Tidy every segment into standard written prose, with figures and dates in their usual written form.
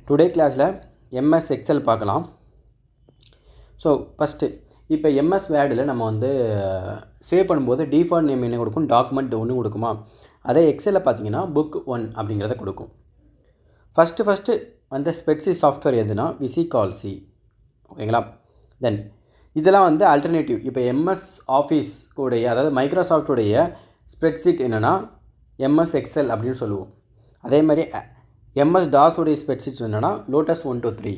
Today கிளாஸில் MS XL பார்க்கலாம். So first இப்போ எம்எஸ் வேர்டில் நம்ம வந்து சேவ் பண்ணும்போது டிஃபால்ட் நேம் என்ன கொடுக்கும், டாக்குமெண்ட் ஒன்று கொடுக்குமா. அதே எக்ஸலில் பார்த்தீங்கன்னா புக் 1 அப்படிங்கிறத கொடுக்கும். ஃபஸ்ட்டு வந்து ஸ்ப்ரெட்ஷீட் சாஃப்ட்வேர் எதுனா விசிகால்சி, ஓகேங்களா. தென் இதெல்லாம் வந்து ஆல்டர்னேட்டிவ். இப்போ எம்எஸ் ஆஃபீஸ் உடைய, அதாவது மைக்ரோசாஃப்டுடைய ஸ்ப்ரெட்ஷீட் என்னென்னா எம்எஸ் எக்ஸல் அப்படின்னு சொல்லுவோம். அதே மாதிரி எம்எஸ் டாஸுடைய ஸ்ப்ரெட்ஷீட்ஸ் என்னென்னா லோட்டஸ் 1 to 3.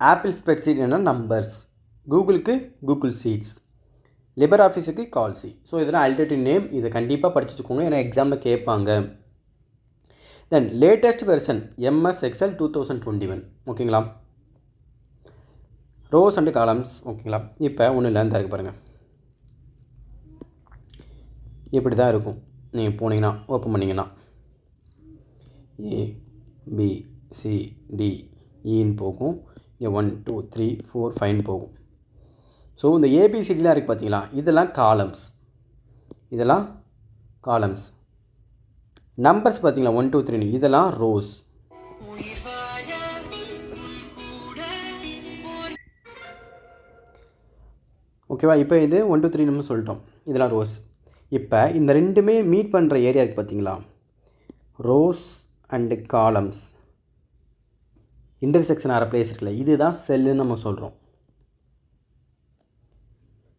ஆப்பிள் ஸ்ப்ரெட்ஷீட் என்னென்னா நம்பர்ஸ், கூகுளுக்கு கூகுள் ஷீட்ஸ், லிபர் ஆஃபீஸுக்கு கால்சி. ஸோ இதெல்லாம் ஆல்டர்னேட்டிவ் நேம். இதை கண்டிப்பாக படிச்சு வச்சுக்கோங்க, ஏன்னா எக்ஸாமில் கேட்பாங்க. தென் லேட்டஸ்ட் வெர்ஷன் எம்எஸ் எக்ஸல் 2021, ஓகேங்களா. ரோஸ் அண்டு காலம்ஸ், ஓகேங்களா. இப்போ ஒன்றும் இல்லை, இந்த இருக்கு பாருங்கள், இப்படி தான் இருக்கும். நீங்கள் போனீங்கன்னா ஓப்பன் பண்ணிங்கன்னா ஏ பி சி டி இன்னு போகும். இங்கே 1 2 3 4 5 போகும். ஸோ இந்த ஏபிசிடிலாம் இருக்குது பார்த்தீங்களா, இதெல்லாம் காலம்ஸ். இதெல்லாம் காலம்ஸ். நம்பர்ஸ் பார்த்தீங்களா 1 2 3, இதெல்லாம் ரோஸ். ஓகேவா. இப்போ இது 1 2 3 நம்ம சொல்லிட்டோம், இதெல்லாம் ரோஸ். இப்போ இந்த ரெண்டுமே மீட் பண்ணுற ஏரியா இருக்குது பார்த்தீங்களா, ரோஸ் அண்டு காலம்ஸ் இன்டர்செக்ஷன் ஆகிற பிளேஸ் இருக்குல்ல, இதுதான் செல்லுன்னு நம்ம சொல்கிறோம்.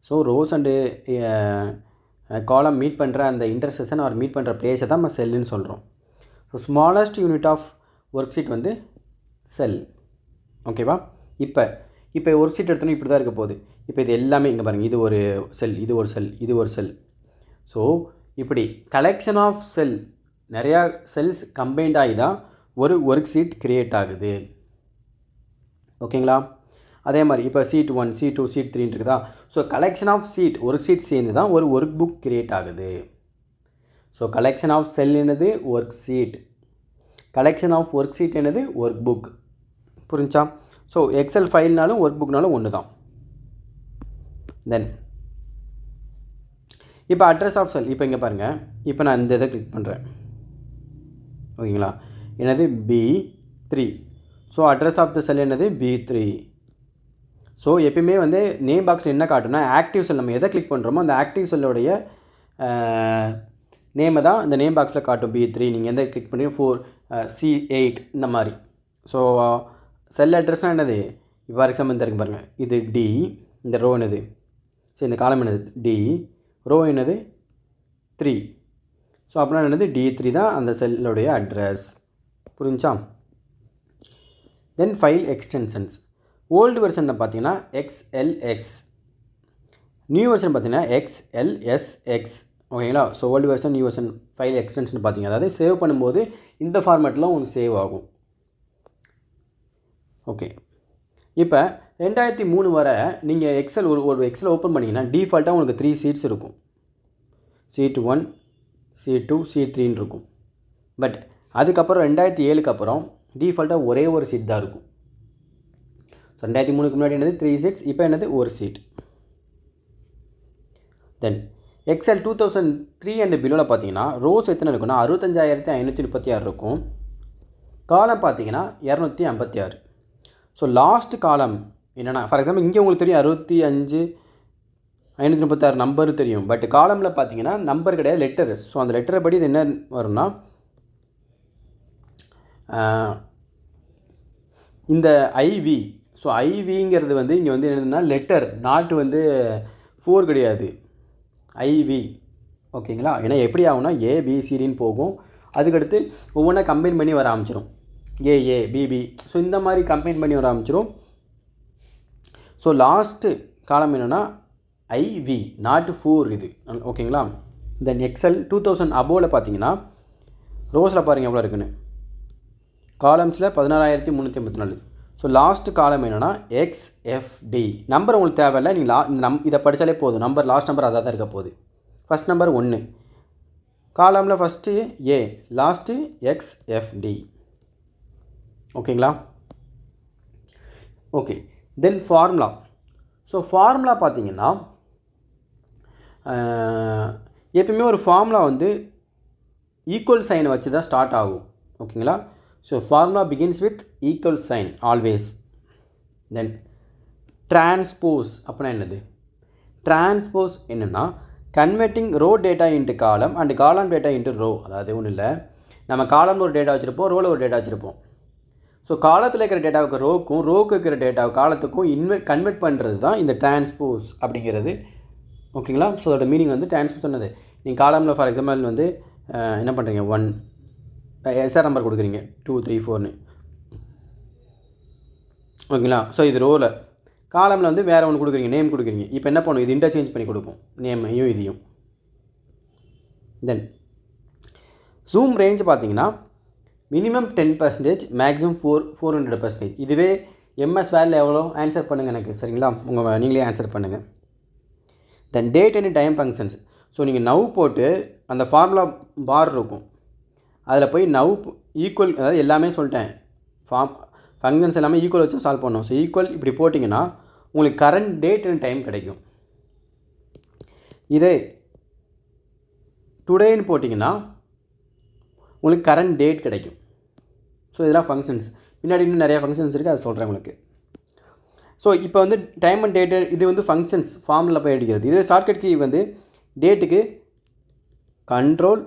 ஸோ ரோஸ் அண்டு காலம் மீட் பண்ணுற அந்த இன்டர்செக்ஷன் ஆர் மீட் பண்ணுற பிளேஸை தான் நம்ம செல்லுன்னு சொல்கிறோம். So smallest unit of worksheet வந்து செல், ஓகேவா. இப்போ ஒர்க் ஷீட் எடுத்தோன்னா இப்படி தான் இருக்க போகுது. இப்போ இது எல்லாமே இங்கே பாருங்கள், இது ஒரு செல், இது ஒரு செல், இது ஒரு செல். ஸோ இப்படி கலெக்ஷன் ஆஃப் செல், நிறையா செல்ஸ் கம்பைன்ட் ஆகி தான் ஒரு ஒர்க் ஷீட் க்ரியேட் ஆகுது, ஓகேங்களா. அதே மாதிரி இப்போ சீட் 1 சீட் 2 சீட் 3 இருக்குதா. So collection of sheet, worksheet சேர்ந்து தான் ஒரு ஒர்க் புக் க்ரியேட் ஆகுது. ஸோ கலெக்ஷன் ஆஃப் செல் என்னது worksheet, collection of worksheet என்னது ஒர்க் புக். புரிஞ்சா. ஸோ எக்ஸல் ஃபைல்னாலும் ஒர்க் புக்னாலும் ஒன்று தான். தென் இப்போ அட்ரஸ் ஆஃப் செல், இப்போ இங்கே பாருங்கள், இப்போ நான் இந்த இதை கிளிக் பண்ணுறேன், ஓகேங்களா. என்னது B3. So address of the cell என்னது B3. ஸோ எப்பயுமே வந்து நேம் பாக்ஸில் என்ன காட்டும்னா ஆக்டிவ் செல், நம்ம எதை கிளிக் பண்ணுறோமோ அந்த ஆக்டிவ் செல்லுடைய நேமை தான் இந்த நேம் பாக்ஸில் காட்டும் B3. நீங்கள் எந்த கிளிக் பண்ணி 4C8 இந்த மாதிரி. ஸோ செல் அட்ரஸ்னால் என்னது, ஃபார் எக்ஸாம்பிள் இந்த இருக்கு பாருங்கள், இது D, இந்த ரோ என்னது, சரி இந்த காலம் என்னது D, ரோ என்னது 3. ஸோ அப்படின்னா என்னது D3 தான் அந்த செல்லுடைய அட்ரஸ். புரிஞ்சா. தென் ஃபைல் எக்ஸ்டென்ஷன்ஸ். ஓல்டு வெர்ஷனில் பார்த்தீங்கன்னா XLX, நியூ வெர்ஷன் பார்த்தீங்கன்னா XLSX, ஓகேங்களா. So old version new version file extension பார்த்தீங்க, அதாவது சேவ் பண்ணும்போது இந்த ஃபார்மேட்டில் உங்களுக்கு சேவ் ஆகும். ஓகே. இப்போ 2003 வரை நீங்கள் எக்ஸல் ஒரு எக்ஸல் ஓப்பன் பண்ணிங்கன்னா டிஃபால்ட்டாக உங்களுக்கு 3 சீட்ஸ் இருக்கும். சீட் 1 சீட் 2 சீட் 3 இருக்கும். பட் அதுக்கப்புறம் 2007க்கு அப்புறம் டிஃபால்ட்டாக ஒரே ஒரு சீட் தான் இருக்கும். ஸோ 2003க்கு முன்னாடி என்னது 3 சீட்ஸ், இப்போ என்னது ஒரு சீட். தென் எக்ஸல் 2003 அண்ட் பிலோவில் பார்த்தீங்கன்னா ரோஸ் எத்தனை இருக்குன்னா 65,536 இருக்கும். காலம் பார்த்தீங்கன்னா 256. ஸோ லாஸ்ட் காலம் என்னென்னா, ஃபார் எக்ஸாம்பிள் இங்கே உங்களுக்கு தெரியும் 65,536 நம்பர் தெரியும். பட் காலமில் பார்த்தீங்கன்னா நம்பர் கிடையாது, லெட்டர். ஸோ அந்த லெட்டரை படி இது என்ன வரும்னா, இந்த ஐவி. ஸோ ஐவிங்கிறது வந்து இங்கே வந்து என்னதுன்னா லெட்டர், நாட்டு வந்து 4 கிடையாது, ஐவி, ஓகேங்களா. ஏன்னா எப்படி ஆகும்னா ஏபிசிடின்னு போகும், அதுக்கடுத்து ஒவ்வொன்றா கம்பைன் பண்ணி வர ஆரம்பிச்சிடும், ஏஏ பிபி. ஸோ இந்த மாதிரி கம்பைன் பண்ணி வர ஆரம்பிச்சிடும். ஸோ லாஸ்ட்டு காலம் என்னென்னா ஐவி, நாட் 4 இது, ஓகேங்களா. தென் எக்ஸல் 2000 அபோவில் பார்த்தீங்கன்னா ரோஸில் பாருங்கள் எவ்வளோ இருக்குன்னு, காலம்ஸில் 16,384. ஸோ லாஸ்ட்டு காலம் என்னென்னா XFD. நம்பர் உங்களுக்கு தேவையில்லை, நீங்கள் இதை படித்தாலே போதும். நம்பர் லாஸ்ட் நம்பர் அதாக தான் இருக்க போகுது. ஃபஸ்ட் நம்பர் 1, காலமில் ஃபஸ்ட்டு A, லாஸ்ட்டு XFD, ஓகேங்களா. Okay. Then formula. So formula பார்த்தீங்கன்னா எப்பயுமே ஒரு ஃபார்முலா வந்து ஈக்குவல் சைனை வச்சு தான் ஸ்டார்ட் ஆகும், ஓகேங்களா. So formula begins with equal sign always. Then transpose அப்படின்னா என்னது? டிரான்ஸ்போஸ் என்னென்னா converting row data into column and column data into row. அதாவது ஒன்றும் இல்லை, நம்ம காலம்னு ஒரு டேட்டா வச்சுருப்போம், ரோவில் ஒரு டேட்டா வச்சுருப்போம். ஸோ காலத்தில் இருக்கிற டேட்டாவுக்கு ரோக்கும், ரோக்கு இருக்கிற டேட்டாவை காலத்துக்கும் கன்வெர்ட் பண்ணுறது தான் இந்த டிரான்ஸ்போஸ் அப்படிங்கிறது. ஓகேங்களா? ஸோ அதோட மீனிங் வந்து டிரான்ஸ்போஸ் சொன்னது. நீங்கள் காலமில் ஃபார் எக்ஸாம்பிள் வந்து என்ன பண்ணுறீங்க, 1 எஸ்ஆர் நம்பர் கொடுக்குறீங்க, 2 3 4ன்னு. ஓகேங்களா? ஸோ இது ரோவில். காலமில் வந்து வேறு ஒன்று கொடுக்குறீங்க, நேம் கொடுக்குறீங்க. இப்போ என்ன பண்ணும், இது இன்டர்சேஞ்ச் பண்ணி கொடுக்கும் நேமையும் இதையும். தென் ஜூம் ரேஞ்ச் பார்த்தீங்கன்னா மினிமம் 10%, மேக்ஸிமம் 400%. இதுவே எம்எஸ் வேல்யூ எவ்வளோ ஆன்சர் பண்ணுங்கள் எனக்கு, சரிங்களா? நீங்களே ஆன்சர் பண்ணுங்கள். தென் date and time functions. So நீங்கள் நவ் போட்டு அந்த ஃபார்முலா பார் இருக்கும், அதில் போய் நவ் ஈக்குவல், அதாவது எல்லாமே சொல்லிட்டேன், ஃபங்க்ஷன்ஸ் எல்லாமே ஈக்குவல் வச்சு சால்வ் பண்ணணும். ஸோ ஈக்குவல் இப்படி போட்டிங்கன்னா உங்களுக்கு கரண்ட் டேட் அண்ட் டைம் கிடைக்கும். இதே டுடேன்னு போட்டிங்கன்னா உங்களுக்கு கரண்ட் டேட் கிடைக்கும். ஸோ இதெல்லாம் ஃபங்க்ஷன்ஸ். பின்னாடி இன்னும் நிறையா ஃபங்க்ஷன்ஸ் இருக்குது, அதை சொல்கிறேன் உங்களுக்கு. ஸோ இப்போ வந்து டைம் அண்ட் டேட்டு இது வந்து ஃபங்க்ஷன்ஸ் ஃபார்மில் போய் அடிக்கிறது. இதுவே ஷார்ட்கட் கீ வந்து டேட்டுக்கு கண்ட்ரோல்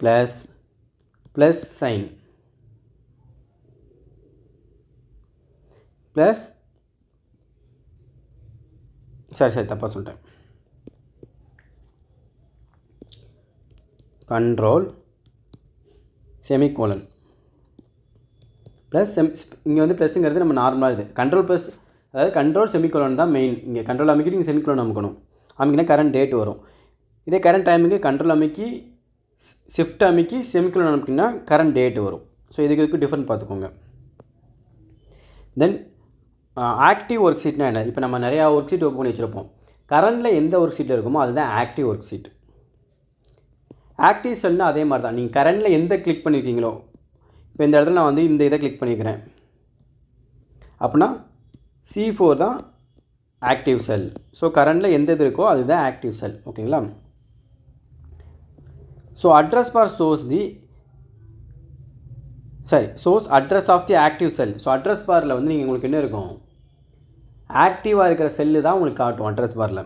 ப்ளஸ் சைன் ப்ளஸ் சரி தப்பாக சொல்லிட்டேன். கண்ட்ரோல் செமிகோலன் ப்ளஸ் இங்கே வந்து ப்ளஸ்ஸுங்கிறது நம்ம நார்மலாக இது கண்ட்ரோல் ப்ளஸ், அதாவது கண்ட்ரோல் செமிகோலன் தான் மெயின். இங்கே கண்ட்ரோல் அமைக்கிட்டு நீங்கள் செமிகோலன் அமுக்கணும். அமைக்கினா கரண்ட் டேட் வரும். இதே கரண்ட் டைமுக்கு கண்ட்ரோல் அமைக்கி ஷிஃப்ட் அமைக்கி செமிகோலன் அமைக்கினா கரண்ட் டேட் வரும். ஸோ இதுக்கு டிஃப்ரெண்ட் பார்த்துக்கோங்க. தென் ஆக்டிவ் ஒர்க் ஷீட்னா என்ன? இப்போ நம்ம நிறையா ஒர்க் ஷீட் ஓப்பன் பண்ணி வச்சுருப்போம். கரண்டில் எந்த ஒர்க் ஷீட்டில் இருக்குமோ அதுதான் ஆக்டிவ் ஒர்க் ஷீட். ஆக்டிவ் செல்னால் அதே மாதிரி தான். நீங்கள் கரண்டில் எந்த கிளிக் பண்ணியிருக்கீங்களோ, இப்போ இந்த இடத்துல நான் வந்து இந்த இதை கிளிக் பண்ணிக்கிறேன் அப்படின்னா C4 தான் ஆக்டிவ் செல். ஸோ கரண்டில் எந்த இது இருக்கோ அதுதான் ஆக்டிவ் செல். ஓகேங்களா? So address bar source address of the active cell. So address பாரில் வந்து நீங்கள் உங்களுக்கு என்ன இருக்கும், ஆக்டிவாக இருக்கிற செல்லு தான் உங்களுக்கு காட்டும் அட்ரஸ் பாரில்.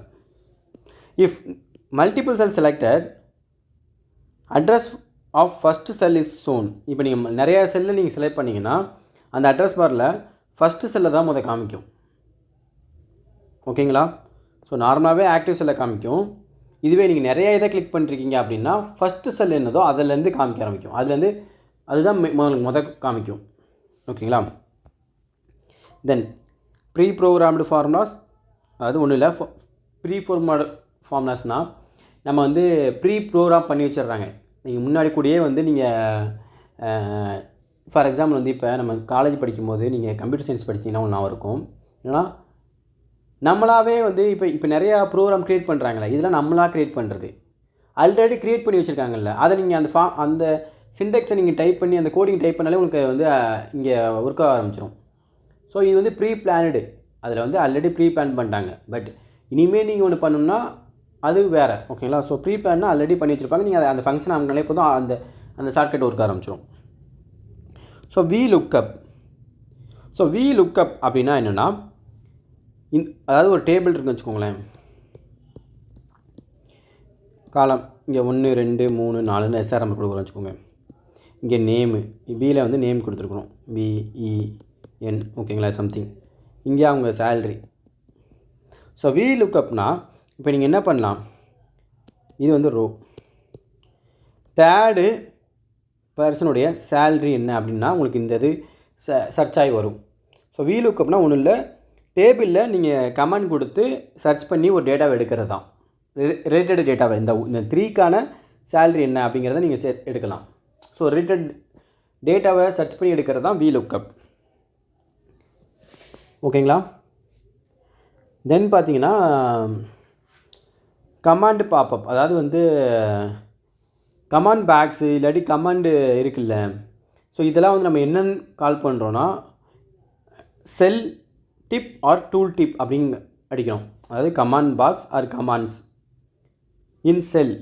If multiple cell selected address of first cell is shown. இப்போ நீங்கள் நிறையா செல்லை நீங்கள் செலக்ட் பண்ணிங்கன்னா அந்த அட்ரஸ் பாரில் ஃபஸ்ட்டு செல்லை தான் முதல் காமிக்கும். ஓகேங்களா? ஸோ நார்மலாகவே ஆக்டிவ் செல்லை காமிக்கும். இதுவே நீங்கள் நிறையா இதை கிளிக் பண்ணிருக்கீங்க அப்படின்னா ஃபஸ்ட்டு செல் என்னதோ அதுலேருந்து காமிக்க ஆரம்பிக்கும். அதுலேருந்து அதுதான் முதல் காமிக்கும். ஓகேங்களா? தென் ப்ரீ ப்ரோக்ராம்டு ஃபார்முலாஸ், அது ஒன்றும் இல்லை. ப்ரீ ஃபார்முலாஸ்னால் நம்ம வந்து ப்ரீ ப்ரோக்ராம் பண்ணி வச்சிடுறாங்க. நீங்கள் முன்னாடி கூடயே வந்து நீங்கள் ஃபார் எக்ஸாம்பிள் வந்து இப்போ நம்ம காலேஜ் படிக்கும்போது நீங்கள் கம்ப்யூட்டர் சயின்ஸ் படிச்சிங்கன்னா ஒன்றா இருக்கும். ஏன்னா நம்மளாவே வந்து இப்போ நிறையா ப்ரோக்ராம் க்ரியேட் பண்ணுறாங்களே, இதெல்லாம் நம்மளாக க்ரியேட் பண்ணுறது. ஆல்ரெடி க்ரியேட் பண்ணி வச்சுருக்காங்கல்ல, அதை நீங்கள் அந்த சின்டெக்ஸை நீங்கள் டைப் பண்ணி அந்த கோடிங் டைப் பண்ணாலே உங்களுக்கு வந்து இங்கே ஒர்க் ஆக ஆரம்பிச்சிடும். ஸோ இது வந்து ப்ரீ பிளானடு. அதில் வந்து ஆல்ரெடி ப்ரீ பிளான் பண்ணிட்டாங்க. பட் இனிமேல் நீங்கள் ஒன்று பண்ணணும்னா அது வேறு. ஓகேங்களா? ஸோ ப்ரீ பிளான்னா ஆல்ரெடி பண்ணி வச்சுருப்பாங்க. நீங்கள் அந்த ஃபங்க்ஷன் அவங்களாலே போதும், அந்த ஷார்ட்கட் ஒர்க் ஆரம்பிச்சிடும். ஸோ வி லுக்கப் அப்படின்னா என்னென்னா, அதாவது ஒரு டேபிள் இருக்குன்னு வச்சுக்கோங்களேன். காலம் இங்கே 1 2 3 4ன்னு எஸ்ஆர் நம்பர் கொடுக்குறோம் வச்சுக்கோங்க. இங்கே நேமு பியில் வந்து நேம் கொடுத்துருக்குறோம், BEN. ஓகேங்களா? சம்திங். இங்கே அவங்க சேல்ரி. ஸோ வி லுக்கப்னா இப்போ நீங்கள் என்ன பண்ணலாம், இது வந்து ரோ, தேர்டு பர்சனுடைய சேல்ரி என்ன அப்படின்னா உங்களுக்கு இந்த இது சர்ச் ஆகி வரும். ஸோ வி லுக்கப்னா ஒன்றும் இல்லை, டேபிளில் நீங்கள் கமெண்ட் கொடுத்து சர்ச் பண்ணி ஒரு டேட்டாவை எடுக்கிறது தான். ரிலேட்டட் டேட்டாவை இந்த 3க்கான சேல்ரி என்ன அப்படிங்கிறத நீங்கள் எடுக்கலாம். ஸோ ரிலேட்டட் டேட்டாவை சர்ச் பண்ணி எடுக்கிறது தான் வி லுக்கப். ஓகேங்களா? தென் பார்த்தீங்கன்னா கமாண்டு பாப்பப், அதாவது வந்து கமாண்ட் பேக்ஸு இல்லாட்டி கமாண்டு இருக்குல்ல. ஸோ இதெல்லாம் வந்து நம்ம என்னென்னு கால் பண்ணுறோன்னா செல் டிப் ஆர் டூல் டிப் அப்படின்னு அடிக்கிறோம். அதாவது கமாண்ட் பாக்ஸ் ஆர் கமாண்ட்ஸ் இன் செல்.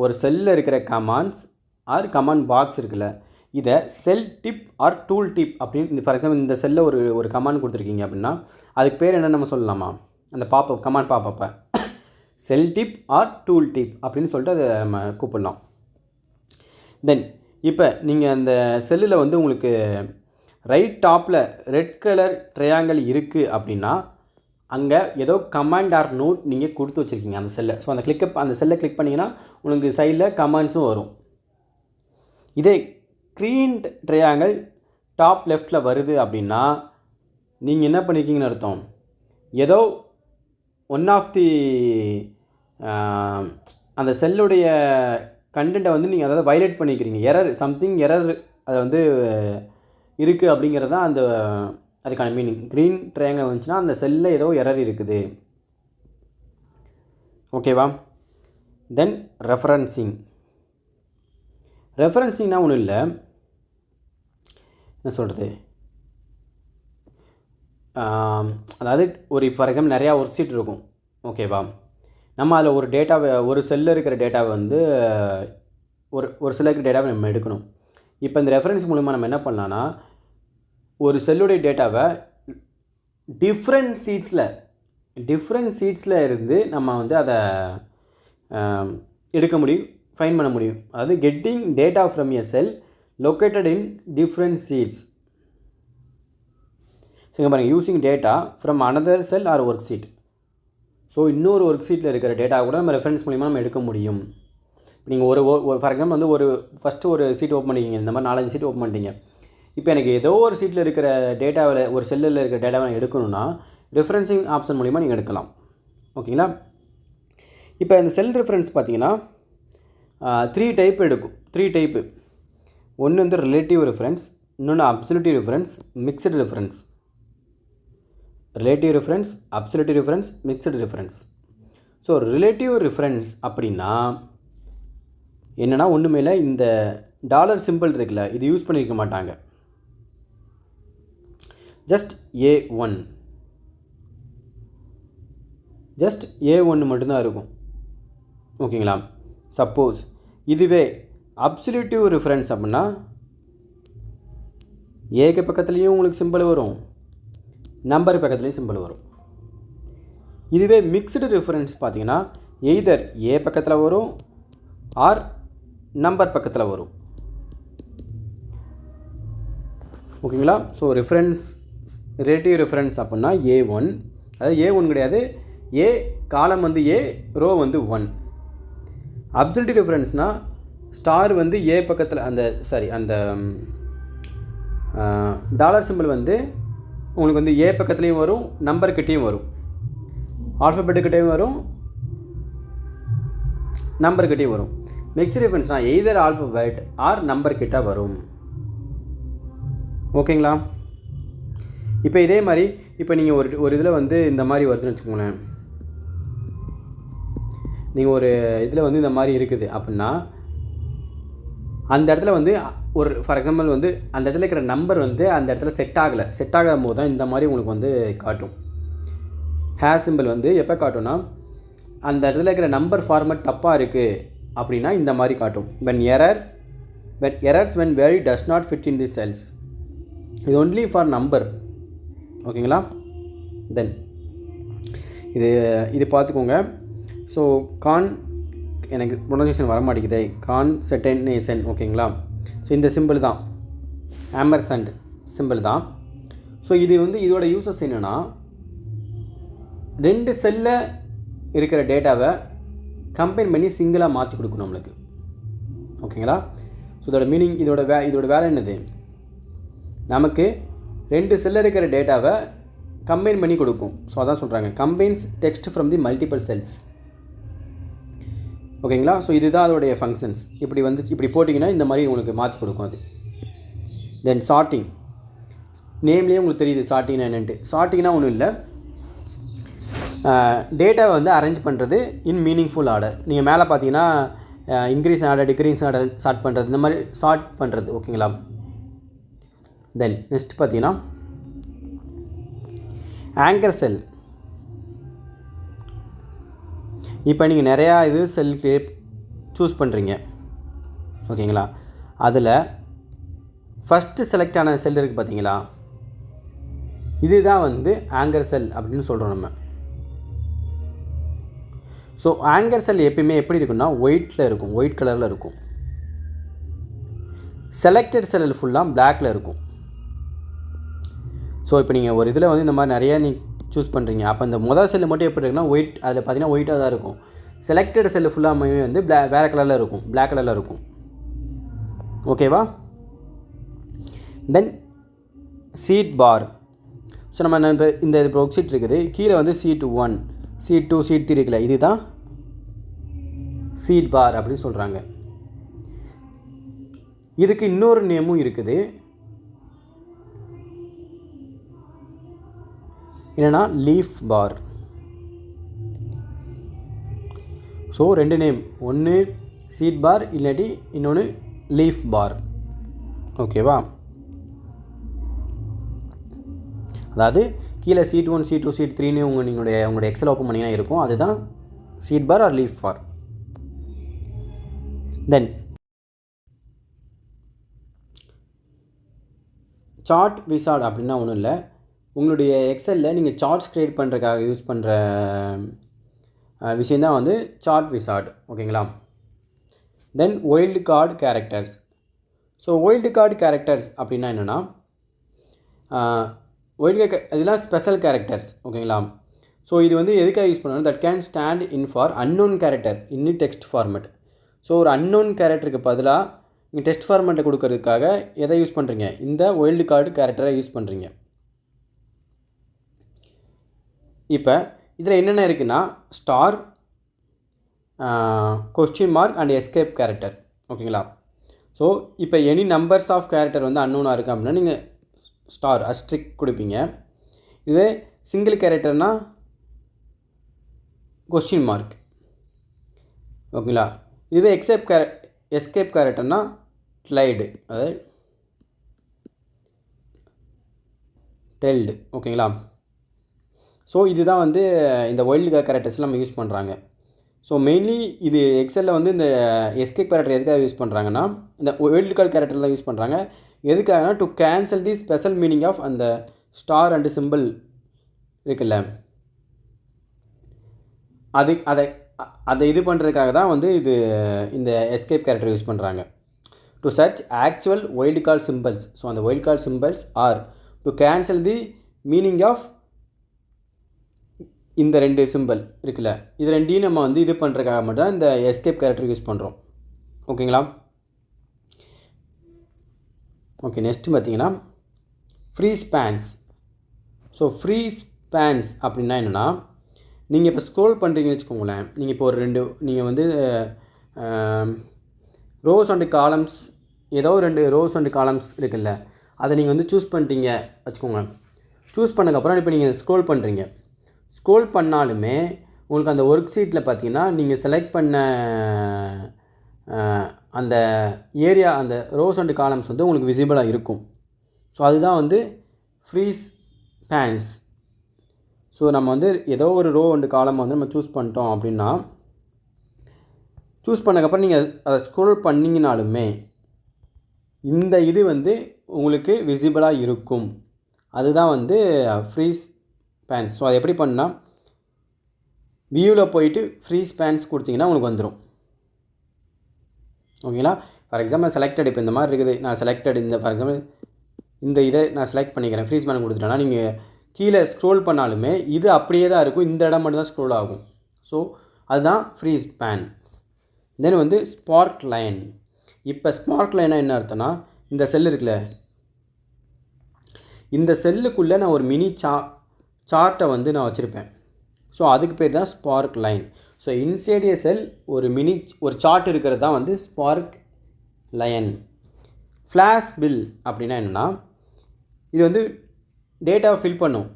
ஒரு செல்லில் இருக்கிற கமாண்ட்ஸ் ஆர் கமாண்ட் பாக்ஸ் இருக்குல்ல, இதை செல் டிப் ஆர் டூல் டிப் அப்படின்னு ஃபார் எக்ஸாம்பிள் இந்த செல்லில் ஒரு கமாண்ட் கொடுத்துருக்கீங்க அப்படின்னா அதுக்கு பேர் என்ன நம்ம சொல்லலாமா, அந்த பாப்பப் கமாண்ட் பாப்பப்பை செல் டிப் ஆர் டூல் டிப் அப்படின்னு சொல்லிட்டு அதை நம்ம கூப்பிடலாம். தென் இப்போ நீங்கள் அந்த செல்லில் வந்து உங்களுக்கு ரைட் டாப்பில் ரெட் கலர் ட்ரையாங்கிள் இருக்குது அப்படின்னா அங்கே ஏதோ கமாண்ட் ஆர் நோட் நீங்கள் கொடுத்து வச்சுருக்கீங்க அந்த செல்லை. ஸோ அந்த செல்லை கிளிக் பண்ணிங்கன்னா உங்களுக்கு சைடில் கமாண்ட்ஸும் வரும். இதே க்ரீன் ட்ரையாங்கிள் டாப் லெஃப்டில் வருது அப்படின்னா நீங்கள் என்ன பண்ணியிருக்கீங்கன்னு அர்த்தம், ஏதோ ஒன் ஆஃப் தி அந்த செல்லுடைய கண்டென்ட்டை வந்து நீங்கள் அதாவது வயலேட் பண்ணிக்கிறீங்க, எரர் அதை வந்து இருக்குது அப்படிங்கிறது தான் அதுக்கான மீனிங். க்ரீன் ட்ரையாங்கிள் வந்துச்சுன்னா அந்த செல்லில் ஏதோ எரர் இருக்குது. ஓகேவா? தென் ரெஃபரன்சிங்னா ஒன்றும் இல்லை, என்ன சொல்கிறது, அதாவது ஃபார் எக்ஸாம்பிள் நிறையா ஒர்க் ஷீட் இருக்கும். ஓகேவா? நம்ம அதில் ஒரு டேட்டாவை ஒரு செல்லில் இருக்கிற டேட்டாவை வந்து ஒரு செல்லில் இருக்கிற டேட்டாவை நம்ம எடுக்கணும். இப்போ இந்த ரெஃபரன்ஸ் மூலமாக நம்ம என்ன பண்ணலான்னா ஒரு செல்லுடைய டேட்டாவை டிஃப்ரெண்ட் சீட்ஸில் இருந்து நம்ம வந்து அதை எடுக்க முடியும், ஃபைண்ட் பண்ண முடியும். அதாவது getting data from a cell located in different sheets. சரிங்க பாருங்கள், using data from another cell or worksheet. So இன்னொரு ஒர்க் ஷீட்டில் இருக்கிற டேட்டா கூட நம்ம ரெஃபரன்ஸ் மூலிமா நம்ம எடுக்க முடியும். நீங்கள் ஒரு ஃபார் எக்ஸாம்பிள் வந்து ஃபஸ்ட்டு ஒரு சீட் ஓப்பன் பண்ணிக்கிங்க, இந்த மாதிரி 4-5 சீட் ஓப்பன் பண்ணிட்டீங்க. இப்போ எனக்கு ஏதோ ஒரு சீட்டில் இருக்கிற டேட்டாவில் ஒரு செல்லில் இருக்கிற டேட்டாவை நான் எடுக்கணும்னா ரெஃபரன்சிங் ஆப்ஷன் மூலிமா நீங்கள் எடுக்கலாம். ஓகேங்களா? இப்போ இந்த செல் ரெஃபரன்ஸ் பார்த்தீங்கன்னா 3 டைப் எடுக்கும். 3 டைப்பு. ஒன்று வந்து ரிலேட்டிவ் ரெஃபரன்ஸ், இன்னொன்று அப்சல்யூட்டிவ் reference, mixed reference. Relative reference, அப்சல்யூட்டிவ் reference, mixed reference. So relative reference அப்படின்னா என்னென்னா ஒன்றுமே இல்லை, இந்த டாலர் சிம்பிள் இருக்குல்ல, இது யூஸ் பண்ணியிருக்க மாட்டாங்க. ஜஸ்ட் A1 மட்டும்தான் இருக்கும். ஓகேங்களா? சப்போஸ் இதுவே அப்சல்யூட்டிவ் ரெஃபரன்ஸ் அப்படின்னா ஏக்கு பக்கத்துலேயும் உங்களுக்கு சிம்பிள் வரும், நம்பர் பக்கத்துலேயும் சிம்பிள் வரும். இதுவே மிக்ஸ்டு ரெஃபரன்ஸ் பார்த்தீங்கன்னா எய்தர் ஏ பக்கத்தில் வரும் ஆர் நம்பர் பக்கத்தில் வரும். ஓகேங்களா? ஸோ ரிலேட்டிவ் ரெஃபரன்ஸ் அப்படின்னா A1, அதாவது A1 கிடையாது, ஏ காலம் வந்து ஏ, ரோ வந்து 1. அப்சல்யூட்டிவ் ரெஃபரன்ஸ்னால் ஸ்டார் வந்து ஏ பக்கத்தில் அந்த டாலர் சிம்பிள் வந்து உங்களுக்கு வந்து ஏ பக்கத்துலேயும் வரும், நம்பர்கிட்டையும் வரும், ஆல்ஃபபெட்டுக்கிட்டையும் வரும், நம்பர்கிட்டையும் வரும். மிக்ஸ்டு ரெஃபரன்ஸ்னால் எய்தர் ஆல்ஃபபெட் ஆர் நம்பர் கிட்ட வரும். ஓகேங்களா? இப்போ இதே மாதிரி இப்போ நீங்கள் ஒரு இதில் வந்து இந்த மாதிரி வருதுன்னு வச்சுக்கோங்களேன், நீங்கள் ஒரு இதில் வந்து இந்த மாதிரி இருக்குது அப்படின்னா அந்த இடத்துல வந்து ஃபார் எக்ஸாம்பிள் வந்து அந்த இடத்துல இருக்கிற நம்பர் வந்து அந்த இடத்துல செட் ஆகாத போது தான் இந்த மாதிரி உங்களுக்கு வந்து காட்டும். ஹேஷ் சிம்பிள் வந்து எப்போ காட்டும்னா அந்த இடத்துல இருக்கிற நம்பர் ஃபார்மேட் தப்பாக இருக்குது அப்படின்னா இந்த மாதிரி காட்டும். errors when value does not fit in the cells. இது ஒன்லி ஃபார் நம்பர். ஓகேங்களா? தென் இது பார்த்துக்கோங்க. ஸோ எனக்கு ப்ரொனன்சியேஷன் வர மாட்டேங்குது, கான்சென்ட்ரேஷன். ஓகேங்களா? ஸோ இந்த சிம்பிள் தான், ஆம்பர்சண்ட் சிம்பிள் தான். ஸோ இது வந்து இதோட யூசஸ் என்னென்னா 2 செல்லில் இருக்கிற டேட்டாவை கம்பைன் பண்ணி சிங்கிளாக மாற்றி கொடுக்கணும் நம்மளுக்கு. ஓகேங்களா? ஸோ இதோட மீனிங், இதோட வேலை என்னது, நமக்கு 2 செல்லில் இருக்கிற டேட்டாவை கம்பைன் பண்ணி கொடுக்கும். ஸோ அதான் சொல்கிறாங்க, combines text from the multiple cells. ஓகேங்களா? ஸோ இதுதான் அதோடைய ஃபங்க்ஷன்ஸ். இப்படி போட்டிங்கன்னா இந்த மாதிரி உங்களுக்கு மாற்றி கொடுக்கும் அது. தென் சார்ட்டிங், நேம்லேயே உங்களுக்கு தெரியுது சார்ட்டிங்னா என்னென்ட்டு. சார்ட்டிங்னா ஒன்றும் இல்லை, டேட்டாவை வந்து அரேஞ்ச் பண்ணுறது இன் மீனிங்ஃபுல் ஆர்டர். நீங்கள் மேலே பார்த்தீங்கன்னா increase order, decrease order sort பண்ணுறது, இந்த மாதிரி சார்ட் பண்ணுறது. ஓகேங்களா? தென் நெக்ஸ்ட் பார்த்தீங்கன்னா ஆங்கர் செல். இப்போ நீங்கள் நிறையா செல் சூஸ் பண்ணுறீங்க. ஓகேங்களா? அதில் ஃபஸ்ட்டு செலக்ட் ஆன செல் இருக்குது பார்த்தீங்களா, இதுதான் வந்து ஆங்கர் செல் அப்படின்னு சொல்கிறோம் நம்ம. ஸோ ஆங்கர் செல் எப்பயுமே எப்படி இருக்குன்னா ஒயிட்டில் இருக்கும், ஒயிட் கலரில் இருக்கும். செலக்டட் செல் ஃபுல்லாக பிளாக்கில் இருக்கும். ஸோ இப்போ நீங்கள் ஒரு இதில் வந்து இந்த மாதிரி நிறையா சூஸ் பண்ணுறீங்க. அப்போ இந்த முதல் செல்லு மட்டும் எப்படி இருக்குன்னா ஒயிட், அதில் பார்த்தீங்கன்னா ஒயிட்டாக தான் இருக்கும். செலக்டட் செல்லு ஃபுல்லாக வந்து வேறு கலரில் இருக்கும், பிளாக் கலரில் இருக்கும். ஓகேவா? தென் சீட் பார். ஸோ நம்ம இந்த இப்போ ஒர்க் ஷீட் இருக்குது, கீழே வந்து சீட் 1, சீட் 2, சீட் 3 இருக்குல்ல, இதுதான் சீட் பார் அப்படின்னு சொல்கிறாங்க. இதுக்கு இன்னொரு நேமும் இருக்குது, என்னென்னா லீஃப் பார். ஸோ 2 நேம், ஒன்று சீட் பார் இல்லாட்டி இன்னொன்று லீஃப் பார். ஓகேவா? அதாவது கீழே சீட் 1, சீட் 2, சீட் 3ன்னு உங்களுடைய எக்ஸல் ஓப்பன் பண்ணிங்கன்னா இருக்கும், அதுதான் சீட் பார் ஆர் லீஃப் பார். தென் சார்ட் விசார்ட் அப்படின்னா ஒன்றும் இல்லை, உங்களுடைய எக்ஸலில் நீங்கள் சார்ட்ஸ் க்ரியேட் பண்ணுறதுக்காக யூஸ் பண்ணுற விஷயந்தான் வந்து சார்ட் விசார்ட். ஓகேங்களா? Then wild card characters. So wild card characters அப்படின்னா என்னென்னா இதெல்லாம் ஸ்பெஷல் கேரக்டர்ஸ். ஓகேங்களா? ஸோ இது வந்து எதுக்காக யூஸ் பண்ணணும், that can stand in for unknown character in text format. So ஒரு அன்னோன் கேரக்டருக்கு பதிலாக நீங்கள் டெக்ஸ்ட் ஃபார்மேட்டை கொடுக்கறதுக்காக எதை யூஸ் பண்ணுறீங்க, இந்த ஒயில்டு கார்டு கேரக்டரை யூஸ் பண்ணுறீங்க. இப்போ இதில் என்னென்ன இருக்குன்னா star, question mark and escape character. ஓகேங்களா? ஸோ இப்போ எனி நம்பர்ஸ் ஆஃப் கேரக்டர் வந்து அன்னோனாக இருக்குது அப்படின்னா நீங்கள் ஸ்டார் அஸ்ட்ரிக் கொடுப்பீங்க. இதுவே சிங்கிள் கேரக்டர்னால் கொஸ்டின் மார்க். ஓகேங்களா? இதுவே எஸ்கேப் கேரக்டர்னால் ஸ்லைடு, அதாவது டெல்டு. ஓகேங்களா? ஸோ இதுதான் வந்து இந்த ஒயில்டு கேரக்டர்ஸ் நம்ம யூஸ் பண்ணுறாங்க. ஸோ மெயின்லி இது எக்ஸலில் வந்து இந்த எஸ்கேப் கேரக்டர் எதுக்காக யூஸ் பண்ணுறாங்கன்னா இந்த ஒயில்டு கார்டு கேரக்டர் தான் யூஸ் பண்ணுறாங்க. எதுக்காகனா to cancel the special meaning of அந்த ஸ்டார் அண்டு சிம்பிள் இருக்குல்ல, அதை இது பண்ணுறதுக்காக தான் வந்து இந்த எஸ்கேப் கேரக்டர் யூஸ் பண்ணுறாங்க. To search actual wild card symbols. So அந்த wild card symbols are to cancel the meaning of இந்த 2 சிம்பிள் இருக்குல்ல, இது 2ஐயும் நம்ம வந்து இது பண்ணுறதுக்காக மட்டும் இந்த எஸ்கேப் கேரக்டர் யூஸ் பண்ணுறோம். ஓகேங்களா? ஓகே, நெக்ஸ்ட்டு பார்த்தீங்கன்னா free spans. So free spans அப்படின்னா என்னென்னா, நீங்கள் இப்போ ஸ்க்ரோல் பண்ணுறீங்கன்னு வச்சுக்கோங்களேன், நீங்கள் இப்போ ஒரு நீங்கள் வந்து ரோஸ் அண்டு காலம்ஸ், ஏதோ 2 ரோஸ் அண்டு காலம்ஸ் இருக்குல்ல, அதை நீங்கள் வந்து சூஸ் பண்ணிட்டீங்க வச்சுக்கோங்க. சூஸ் பண்ணதுக்கப்புறம் இப்போ நீங்கள் ஸ்க்ரோல் பண்ணுறீங்க. ஸ்க்ரோல் பண்ணாலுமே உங்களுக்கு அந்த ஒர்க் ஷீட்டில் பார்த்தீங்கன்னா நீங்கள் செலக்ட் பண்ண அந்த ஏரியா, அந்த ரோஸ் அண்டு காலம்ஸ் வந்து உங்களுக்கு விசிபிளாக இருக்கும். ஸோ அதுதான் வந்து ஃப்ரீ ஸ்பேன்ஸ். ஸோ நம்ம வந்து ஏதோ ஒரு ரோ அண்டு காலம் வந்து நம்ம சூஸ் பண்ணிட்டோம் அப்படின்னா, சூஸ் பண்ணக்கப்புறம் நீங்கள் அதை ஸ்க்ரோல் பண்ணிங்கனாலுமே இந்த இது வந்து உங்களுக்கு விசிபிளாக இருக்கும். அதுதான் வந்து ஃப்ரீ ஸ்பேன்ஸ். ஸோ அது எப்படி பண்ணால் வியூவில் போயிட்டு ஃப்ரீ ஸ்பேன்ஸ் கொடுத்தீங்கன்னா உங்களுக்கு வந்துடும். ஓகேங்களா? ஃபார் எக்ஸாம்பிள் செலக்டட், இப்போ இந்த மாதிரி இருக்குது, நான் செலக்டட் இந்த ஃபார் எக்ஸாம்பிள் இந்த இதை நான் செலக்ட் பண்ணிக்கிறேன், ஃப்ரீ ஸ்பேன் கொடுத்துட்டேன்னா நீங்கள் கீழே ஸ்க்ரோல் பண்ணாலுமே இது அப்படியே தான் இருக்கும், இந்த இடம் மட்டும் தான் ஸ்க்ரோல் ஆகும். ஸோ அதுதான் ஃப்ரீ ஸ்பேன். தென் வந்து ஸ்பார்க் லைன். இப்போ ஸ்பார்க் லைனாக என்ன அர்த்தம்னா, இந்த செல் இருக்குல்ல, இந்த செல்லுக்குள்ளே நான் ஒரு மினி சார்ட்டை வந்து நான் வச்சுருப்பேன். ஸோ அதுக்கு பேர் தான் ஸ்பார்க் லைன். ஸோ இன்சைட் ஏ செல் ஒரு சார்ட் இருக்கிறது தான் வந்து ஸ்பார்க் லைன். ஃப்ளாஷ் பில் அப்படின்னா என்னென்னா, இது வந்து டேட்டாவை ஃபில் பண்ணும்.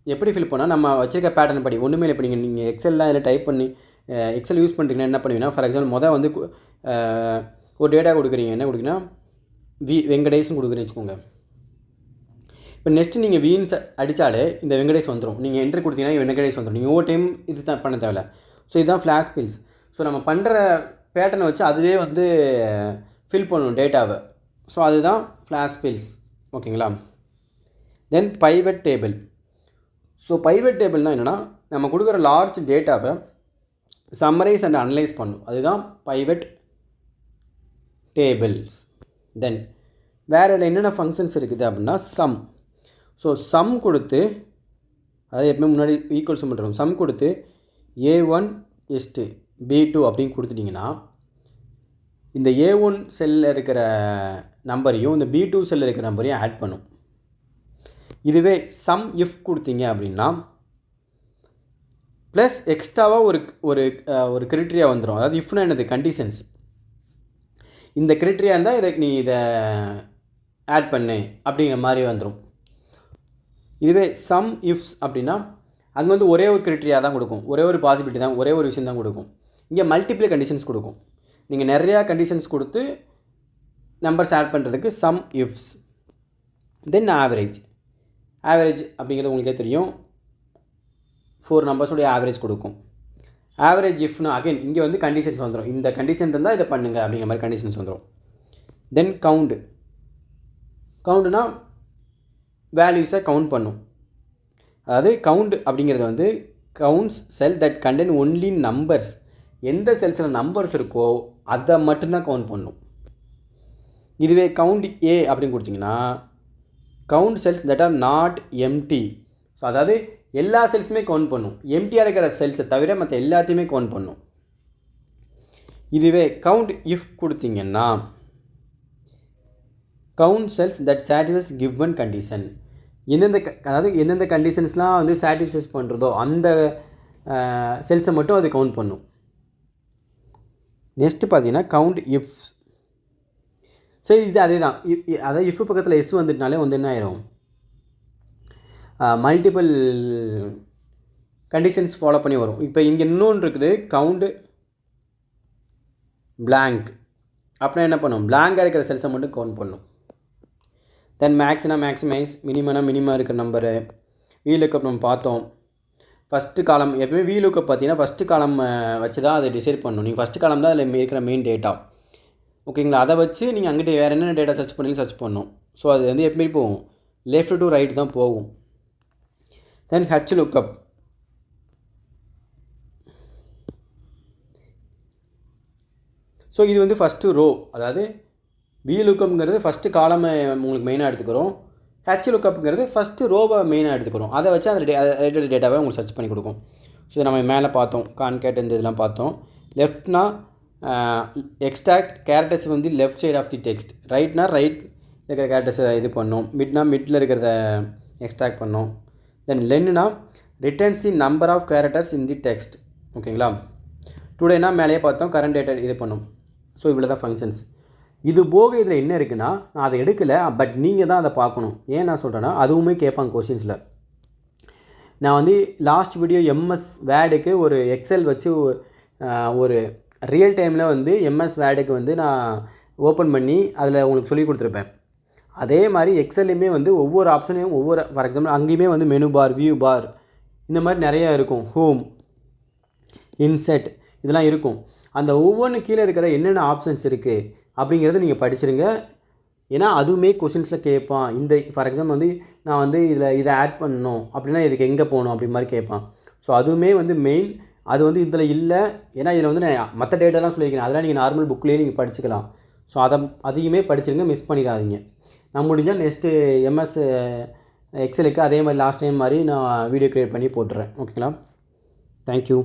எப்படி ஃபில் பண்ணால் நம்ம வச்சுருக்க பேட்டர்ன் படி ஒன்றுமே இல்லை. இப்போ நீங்கள் எக்ஸல்லாம் இதில் டைப் பண்ணி எக்ஸல் யூஸ் பண்ணுறீங்கன்னா என்ன பண்ணுவீங்கன்னா, ஃபார் எக்ஸாம்பிள் வந்து ஒரு டேட்டா கொடுக்குறீங்க, என்ன கொடுக்குறீங்கன்னா வெங்கடேஷ்னு கொடுக்குறேன்னு வச்சுக்கோங்க. இப்போ நெக்ஸ்ட்டு நீங்கள் வீன்ஸ் அடித்தாலே இந்த வெங்கடேஷ் வந்துடும். நீங்கள் என்ட்ரு கொடுத்தீங்கன்னா வெங்கடேஷ் வந்துடும். நீங்கள் ஒவ்வொரு டைம் இது தான் பண்ண தேவையில்ல. ஸோ இதுதான் ஃப்ளாஷ் பில்ஸ். ஸோ நம்ம பண்ணுற பேட்டர்னை வச்சு அதுவே வந்து ஃபில் பண்ணணும் டேட்டாவை. ஸோ அதுதான் ஃப்ளாஷ் சேல்ஸ். ஓகேங்களா. தென் பைவட் டேபிள். ஸோ பைவட் டேபிள்னால் என்னென்னா, நம்ம கொடுக்குற லார்ஜ் டேட்டாவை சம்மரைஸ் அண்ட் அனலைஸ் பண்ணும். அதுதான் பைவட் டேபிள்ஸ். தென் வேறு இதில் என்னென்ன ஃபங்க்ஷன்ஸ் இருக்குது அப்படின்னா சம். ஸோ சம் கொடுத்து, அதாவது எப்பவுமே முன்னாடி ஈக்குவல்ஸ் பண்ணுறோம், சம் கொடுத்து A1 B2 அப்படின்னு கொடுத்துட்டிங்கன்னா இந்த A1 செல்லில் இருக்கிற நம்பரையும் இந்த B2 செல்லில் இருக்கிற நம்பரையும் ஆட் பண்ணும். இதுவே சம் இஃப் கொடுத்தீங்க அப்படின்னா ப்ளஸ் எக்ஸ்ட்ராவாக ஒரு கிரிட்டீரியா வந்துடும். அதாவது இஃப்னா என்னது, கண்டிஷன்ஸ். இந்த கிரிட்டீரியா இருந்தால் இதை ஆட் பண்ணு அப்படிங்கிற மாதிரி வந்துடும். இதுவே சம் இஃப்ஸ் அப்படின்னா அங்கே வந்து ஒரே ஒரு கிரிட்டீரியா தான் கொடுக்கும், ஒரே ஒரு பாசிபிலிட்டி தான், ஒரே ஒரு விஷயம் தான் கொடுக்கும். இங்கே மல்டிப்ளை கண்டிஷன்ஸ் கொடுக்கும். நீங்கள் நிறையா கண்டிஷன்ஸ் கொடுத்து நம்பர்ஸ் ஆட் பண்ணுறதுக்கு சம் இஃப்ஸ். தென் ஆவரேஜ். ஆவரேஜ் அப்படிங்கிறது உங்களுக்கே தெரியும், 4 நம்பர்ஸுடைய ஆவரேஜ் கொடுக்கும். ஆவரேஜ் இஃப்னா அகைன் இங்கே வந்து கண்டிஷன்ஸ் வந்துடும். இந்த கண்டிஷன் இருந்தால் இதை பண்ணுங்க அப்படிங்கிற மாதிரி கண்டிஷன்ஸ் வந்துடும். தென் கவுண்ட். கவுண்ட்னா வேல்யூஸை கவுண்ட் பண்ணும். அதாவது கவுண்ட் அப்படிங்கிறது வந்து counts sell that contain only numbers. எந்த செல்ஸில் நம்பர்ஸ் இருக்கோ அதை மட்டும்தான் கவுண்ட் பண்ணும். இதுவே கவுண்ட் ஏ அப்படின்னு கொடுத்திங்கன்னா count cells that are not empty. So அதாவது எல்லா செல்ஸுமே கவுண்ட் பண்ணும், எம்டியாக இருக்கிற செல்ஸை தவிர மற்ற எல்லாத்தையுமே கவுண்ட் பண்ணும். இதுவே கவுண்ட் இஃப் கொடுத்திங்கன்னா count cells that satisfies given condition. எந்தெந்த கண்டிஷன்ஸ்லாம் வந்து சாட்டிஸ்ஃபைஸ் பண்ணுறதோ அந்த செல்ஸை மட்டும் அது கவுண்ட் பண்ணும். நெக்ஸ்ட்டு பார்த்தீங்கன்னா கவுண்ட் இஃப். ஸோ இது அதே தான். அதாவது இஃப் பக்கத்தில் எஸ் வந்துட்டுனாலே வந்து என்ன ஆயிரும், மல்டிபிள் கண்டிஷன்ஸ் ஃபாலோ பண்ணி வரும். இப்போ இங்கே இன்னொன்று இருக்குது கவுண்ட் blank. அப்படின்னா என்ன பண்ணும், பிளாங்காக இருக்கிற செல்ஸை மட்டும் கவுண்ட் பண்ணும். தென் மேக்ஸ்னா மேக்ஸிமைஸ், மினிமம்னா மினிமம் இருக்கிற நம்பரு. VLOOKUP நம்ம பார்த்தோம். ஃபஸ்ட்டு காலம் எப்பவுமே VLOOKUP பார்த்தீங்கன்னா ஃபஸ்ட்டு காலம் வச்சு தான் அதை டிசைட் பண்ணணும். நீங்கள் ஃபஸ்ட்டு காலம் தான் அதில் இருக்கிற மெயின் டேட்டா. ஓகேங்களா. அதை வச்சு நீங்கள் அங்கிட்ட வேறு என்னென்ன டேட்டா சர்ச் பண்ணி சர்ச் பண்ணணும். ஸோ அது வந்து எப்படி போகும், லெஃப்ட் டு ரைட் தான் போகும். தென் HLOOKUP. ஸோ இது வந்து ஃபஸ்ட்டு ரோ, அதாவது VLOOKUPங்கிறது ஃபஸ்ட்டு காலமை உங்களுக்கு மெயினாக எடுத்துக்கிறோம். HLOOKUPங்கிறது ஃபஸ்ட்டு ரோவை மெயினாக எடுத்துக்கிறோம். அதை வச்சு அந்த ரிலேட்டட் டேட்டாவை உங்களுக்கு சர்ச் பண்ணி கொடுக்கும். ஸோ நம்ம மேலே பார்த்தோம் கான்கேட் இந்த இதெல்லாம் பார்த்தோம். லெஃப்ட்னா எக்ஸ்ட்ராக்ட் கேரக்டர்ஸ் வந்து left side of the text. ரைட்னா ரைட் இருக்கிற கேரக்டர்ஸை இது பண்ணோம். மிட்னா மிட்டில் இருக்கிறத எக்ஸ்ட்ராக்ட் பண்ணோம். தென் லென்னுனா returns the number of characters in the text. ஓகேங்களா. டுடேனா மேலேயே பார்த்தோம், கரண்ட் டேட்டா இது பண்ணோம். ஸோ இவ்வளோ தான் ஃபங்க்ஷன்ஸ். இது போக இதில் என்ன இருக்குன்னா, நான் அதை எடுக்கலை, பட் நீங்கள் தான் அதை பார்க்கணும். ஏன் நான் சொல்கிறேன்னா அதுவுமே கேட்பாங்க கொஷின்ஸில். நான் வந்து லாஸ்ட் வீடியோ MS வேர்டுக்கு ஒரு எக்ஸல் வச்சு ஒரு ரியல் டைமில் வந்து MS வேர்டுக்கு வந்து நான் ஓப்பன் பண்ணி அதில் உங்களுக்கு சொல்லி கொடுத்துருப்பேன். அதே மாதிரி எக்ஸல்லையுமே வந்து ஒவ்வொரு ஆப்ஷனையும் ஃபார் எக்ஸாம்பிள் அங்கேயுமே வந்து மெனு பார், வியூ பார், இந்த மாதிரி நிறையா இருக்கும். ஹோம், இன்செட் இதெல்லாம் இருக்கும். அந்த ஒவ்வொன்று கீழே இருக்கிற என்னென்ன ஆப்ஷன்ஸ் இருக்குது அப்படிங்கிறத நீங்கள் படிச்சிருங்க. ஏன்னா அதுவுமே கொஷின்ஸில் கேட்பான். இந்த ஃபார் எக்ஸாம்பிள் வந்து நான் வந்து இதை ஆட் பண்ணணும் அப்படின்னா இதுக்கு எங்கே போகணும் அப்படி மாதிரி கேட்பான். ஸோ அதுவுமே வந்து மெயின். அது வந்து இதில் இல்லை, ஏன்னா இதில் வந்து நான் மற்ற டேட்டாலாம் சொல்லியிருக்கேன். அதெல்லாம் நீங்கள் நார்மல் புக்லேயே நீங்கள் படிச்சுக்கலாம். ஸோ அதையுமே படிச்சிருங்க, மிஸ் பண்ணிடாதீங்க. நான் முடிஞ்சால் நெக்ஸ்ட்டு MS எக்ஸலுக்கு அதே மாதிரி லாஸ்ட் டைம் மாதிரி நான் வீடியோ க்ரியேட் பண்ணி போட்டுறேன். ஓகேங்களா. தேங்க்யூ.